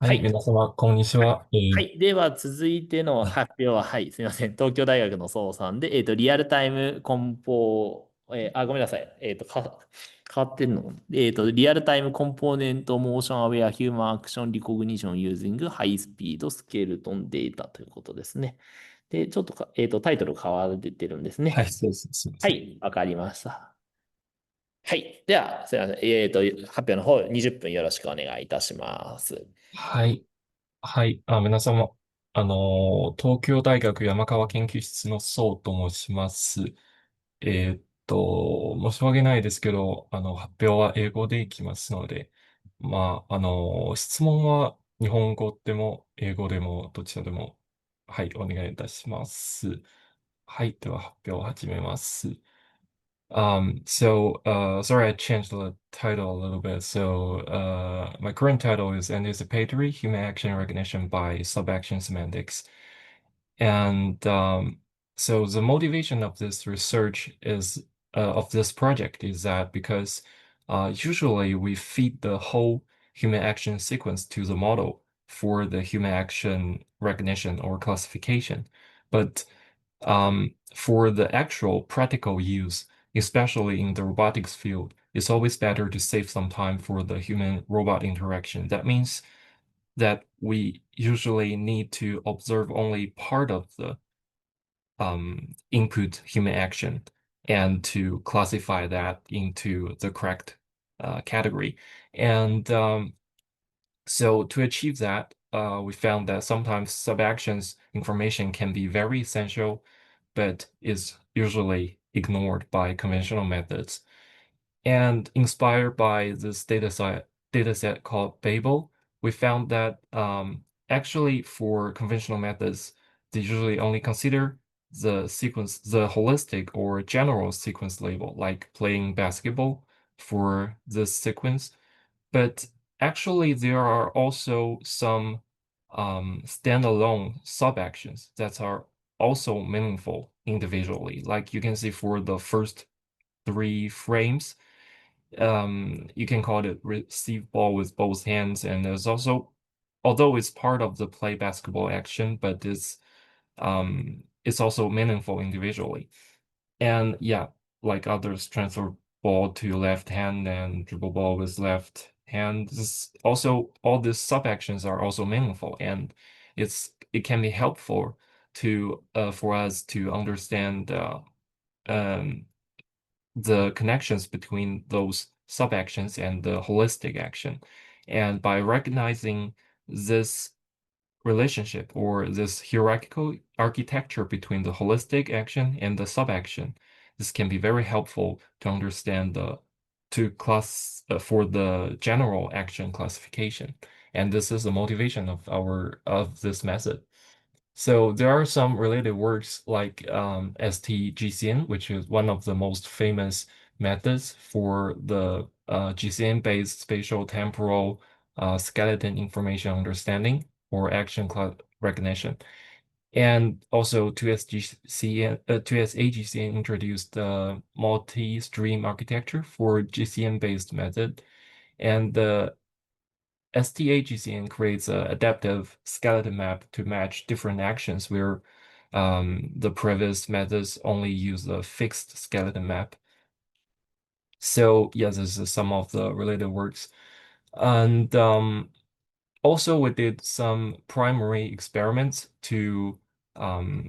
はい、はい。皆様、こんにちは。はい。では、続いてのはい、発表は、はい、すみません。東京大学の総さんで、リアルタイム梱包、ごめんなさい。変わってんのリアルタイムコンポーネントモーションアウェアヒューマンアクションリコグニションユージングハイスピードスケルトンデータということですね。で、ちょっとタイトル変わってるんですね。はい、そうです。すみません。はい。わかりました。はい。では、すみません。発表の方、20分よろしくお願いいたします。はい、はい、皆様、東京大学山川研究室の宋と申します。申し訳ないですけど、発表は英語でいきますので、質問は日本語でも英語でもどちらでも、はい、お願いいたします。はい、では発表を始めます。Sorry, I changed the title a little bit. My current title is Anticipatory Human Action Recognition by Subaction Semantics. And so the motivation of this research of this project is that because usually we feed the whole human action sequence to the model for the human action recognition or classification. But for the actual practical use, especially in the robotics field, it's always better to save some time for the human-robot interaction. That means that we usually need to observe only part of the input human action and to classify that into the correct category. And so to achieve that, we found that sometimes subactions information can be very essential, but is usually ignored by conventional methods. And inspired by this dataset called Babel, we found that actually for conventional methods, they usually only consider the holistic or general sequence label, like playing basketball for this sequence. But actually, there are also some standalone sub-actions that are also meaningful individually. Like you can see for the first three frames, you can call it receive ball with both hands, and there's also, although it's part of the play basketball action, but it's also meaningful individually. And yeah, like others, transfer ball to left hand and dribble ball with left hand. This also, all these sub actions are also meaningful, and it can be helpful to for us to understand um, the connections between those sub actions and the holistic action. And by recognizing this relationship or this hierarchical architecture between the holistic action and the sub-action. This can be very helpful to understand for the general action classification. And this is the motivation of this method. So there are some related works like STGCN, which is one of the most famous methods for the GCN-based spatial temporal skeleton information understanding or action recognition. And also 2SAGCN introduced the multi-stream architecture for GCN-based method. And the STAGCN creates an adaptive skeleton map to match different actions where the previous methods only use a fixed skeleton map. So yeah, this is some of the related works. And also we did some primary experiments to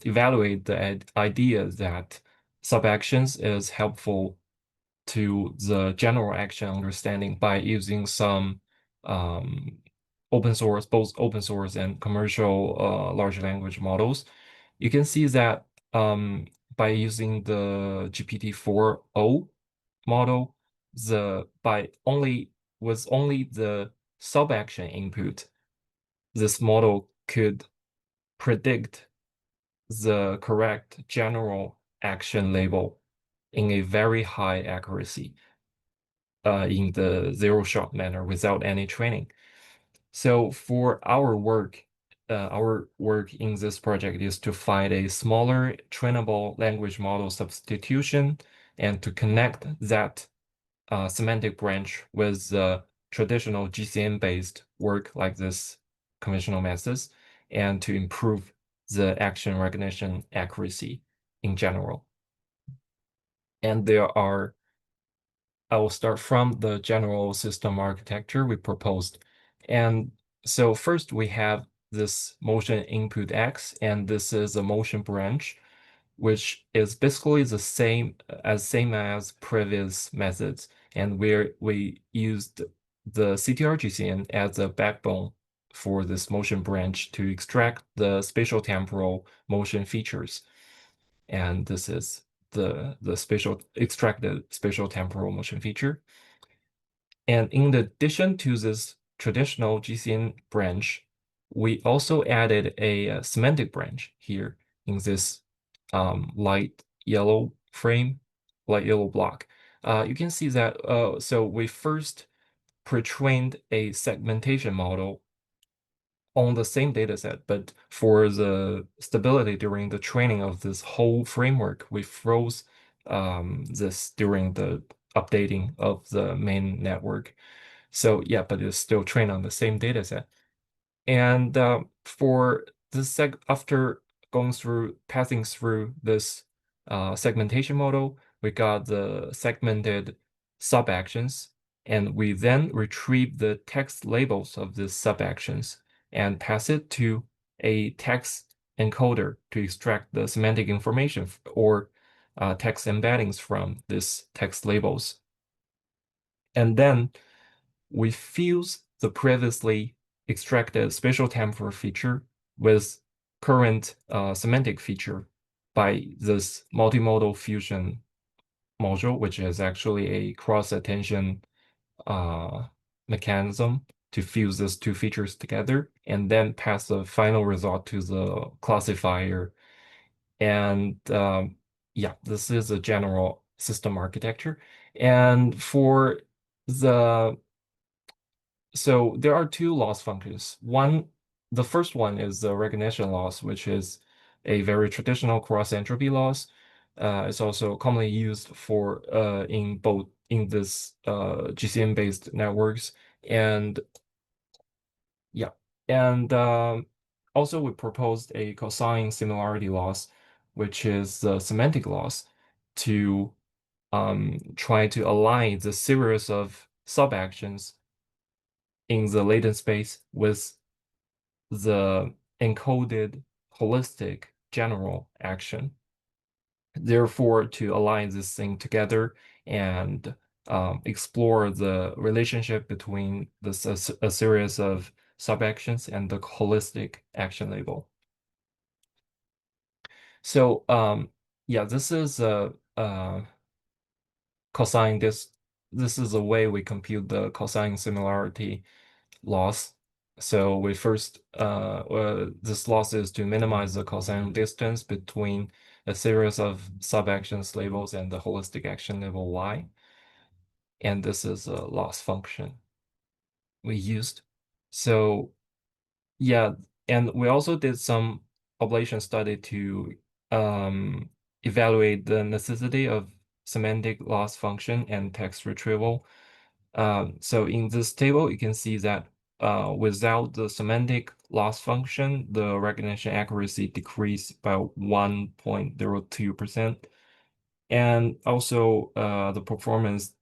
evaluate the idea that subactions is helpful to the general action understanding by using some um, both open source and commercial large language models. You can see that by using the GPT-4o model, the by only with only the sub-action input, this model could predict the correct general action label in a very high accuracy in the zero-shot manner without any training. So for our work in this project is to find a smaller trainable language model substitution and to connect that semantic branch with the traditional GCN-based work like this conventional methods and to improve the action recognition accuracy in general. And I will start from the general system architecture we proposed. And so first we have this motion input X, and this is a motion branch, which is basically the same as previous methods. And we used the CTR GCN as a backbone for this motion branch to extract the spatial temporal motion features. And this is the extracted spatial temporal motion feature. And in addition to this traditional GCN branch, we also added a semantic branch here in this light yellow block. You can see that, so we first pre-trained a segmentation model on the same data set, but for the stability during the training of this whole framework, we froze this during the updating of the main network. So yeah, but it's still trained on the same data set. And for this after passing through this segmentation model, we got the segmented sub-actions, and we then retrieve the text labels of these sub-actions and pass it to a text encoder to extract the semantic information or text embeddings from these text labels. And then we fuse the previously extracted spatial temporal feature with current semantic feature by this multimodal fusion module, which is actually a cross-attention mechanism to fuse these two features together and then pass the final result to the classifier. And yeah, this is a general system architecture. And for so there are two loss functions. The first one is the recognition loss, which is a very traditional cross-entropy loss. It's also commonly used for in this GCN-based networks. And yeah, and also we proposed a cosine similarity loss, which is the semantic loss, to try to align the series of sub-actions in the latent space with the encoded holistic general action. Therefore, to align this thing together and explore the relationship between a series of sub-actions and the holistic action label. So yeah, this is a cosine. This is a way we compute the cosine similarity loss. So we first, this loss is to minimize the cosine distance between a series of sub-actions labels and the holistic action label Y. And this is a loss function we used. So yeah, and we also did some ablation study to evaluate the necessity of semantic loss function and text retrieval. So in this table, you can see that without the semantic loss function, the recognition accuracy decreased by 1.02%. And also the performance,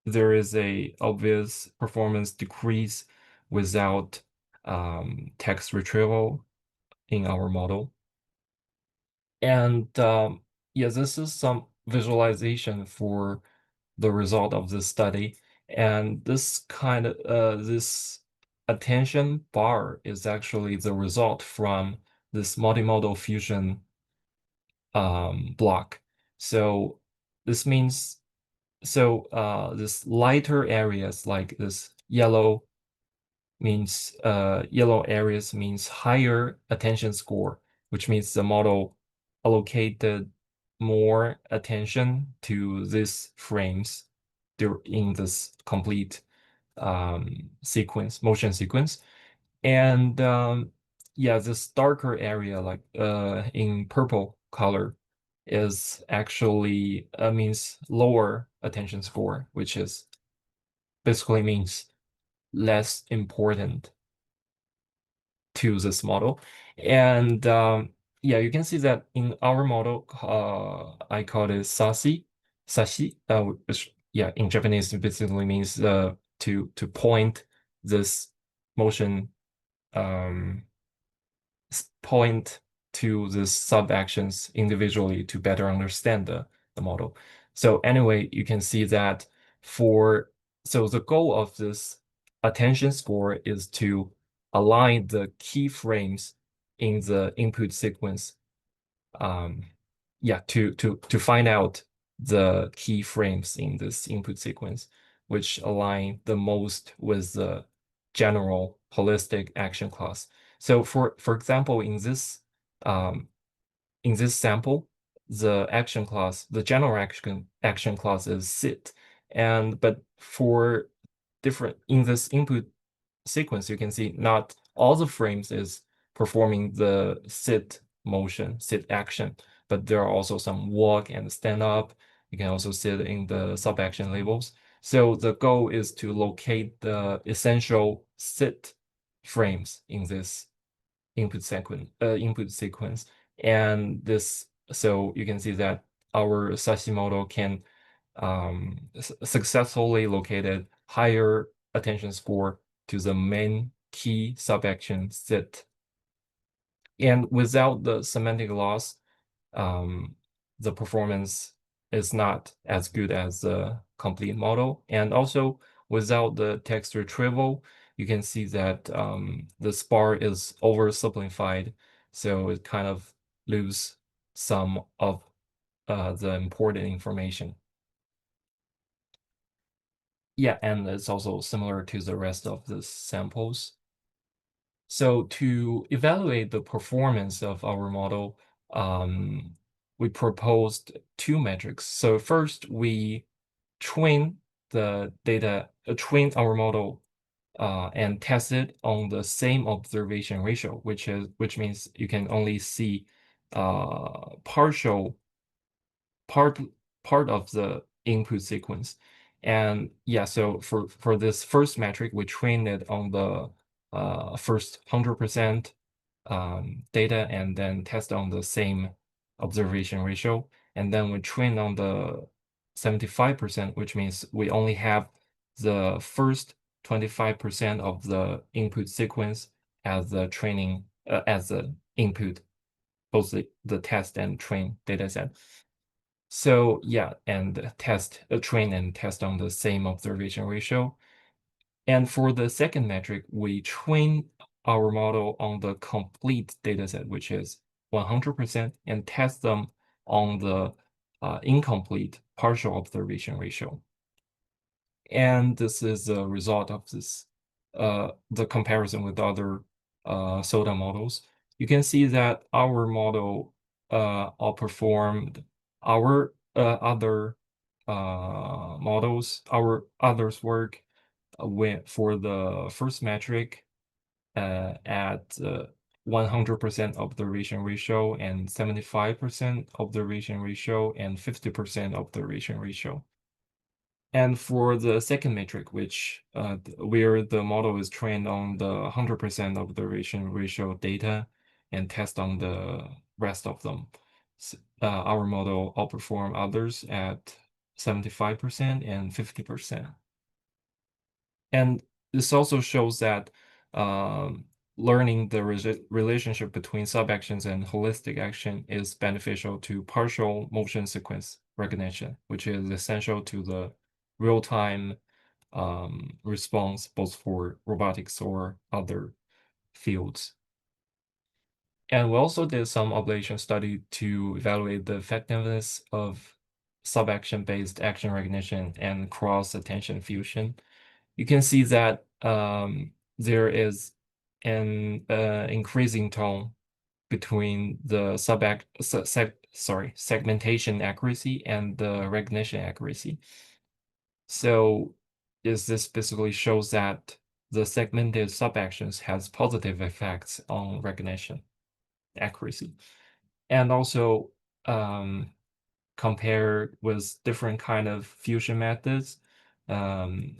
there is a obvious performance decrease without text retrieval in our model. And yeah, this is some visualization for the result of this study. And this this attention bar is actually the result from this multimodal fusion block. So this means, this lighter areas like this yellow areas means higher attention score, which means the model allocated more attention to these frames in this complete motion sequence. And yeah, this darker area, like in purple color, is actually means lower attention score, which is basically means less important to this model. And yeah, you can see that in our model, I call it sashi, which yeah, in Japanese it basically means to point this motion, point to the sub actions individually to better understand the model. So anyway, you can see that so the goal of this attention score is to align the keyframes in the input sequence. Yeah, to find out the keyframes in this input sequence, which align the most with the general holistic action class. So for example, in this sample, the action class, the general action class is sit, but for different in this input sequence, you can see not all the frames is performing the sit motion, sit action, but there are also some walk and stand up. You can also see it in the sub action labels. So the goal is to locate the essential sit frames in this input sequence. And this, so you can see that our Sashi model can successfully locate higher attention score to the main key sub-action sit. And without the semantic loss, the performance is not as good as the complete model. And also without the text retrieval, you can see that the SPAR is oversimplified, so it kind of lose some of the important information. Yeah, and it's also similar to the rest of the samples. So to evaluate the performance of our model, we proposed two metrics. So first, we train the data, train our model and test it on the same observation ratio, which means you can only see partial part of the input sequence. And yeah, so for this first metric, we trained it on the first 100% data and then test on the same observation ratio. And then we train on the 75%, which means we only have the first 25% of the input sequence as the training, as the input, both the test and train data set. So yeah, and train and test on the same observation ratio. And for the second metric, we train our model on the complete dataset, which is 100%, and test them on the incomplete partial observation ratio. And this is a result of this, the comparison with other SOTA models. You can see that our model outperformed our other models, our others work for the first metric at 100% observation ratio and 75% observation ratio and 50% observation ratio. And for the second metric, which where the model is trained on the 100% observation ratio data and test on the rest of them, our model outperform others at 75% and 50%. And this also shows that learning the relationship between sub-actions and holistic action is beneficial to partial motion sequence recognition, which is essential to the real-time response, both for robotics or other fields. And we also did some ablation study to evaluate the effectiveness of sub-action-based action recognition and cross-attention fusion. You can see that there is an increasing tone between the segmentation accuracy and the recognition accuracy. So this basically shows that the segmented sub-actions has positive effects on recognition accuracy. And also compare with different kind of fusion methods,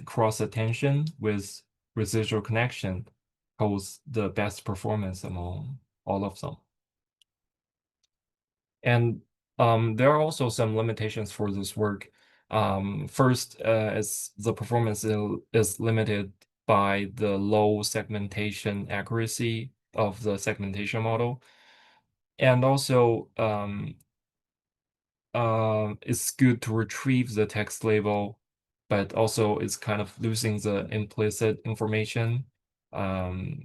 cross attention with residual connection holds the best performance among all of them. And there are also some limitations for this work. First, is the performance is limited by the low segmentation accuracy of the segmentation model. And also, it's good to retrieve the text label, but also it's kind of losing the implicit information,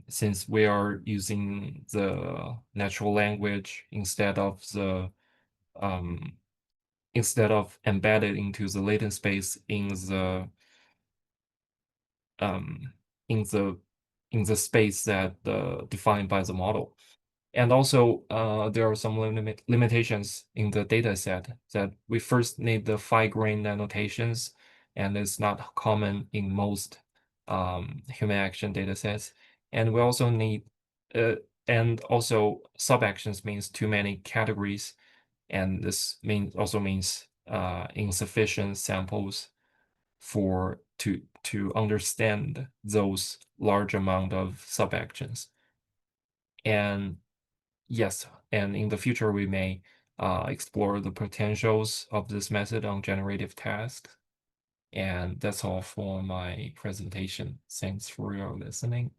since we are using the natural language instead of embedded into the latent space in the space that defined by the model. And also, there are some limitations in the data set that we first need the fine-grained annotations, and it's not common in most human action data sets. And we also need, and also sub-actions means too many categories, and this also means insufficient samples to understand those large amount of sub-actions. And yes, and in the future, we may explore the potentials of this method on generative tasks. And that's all for my presentation. Thanks for your listening.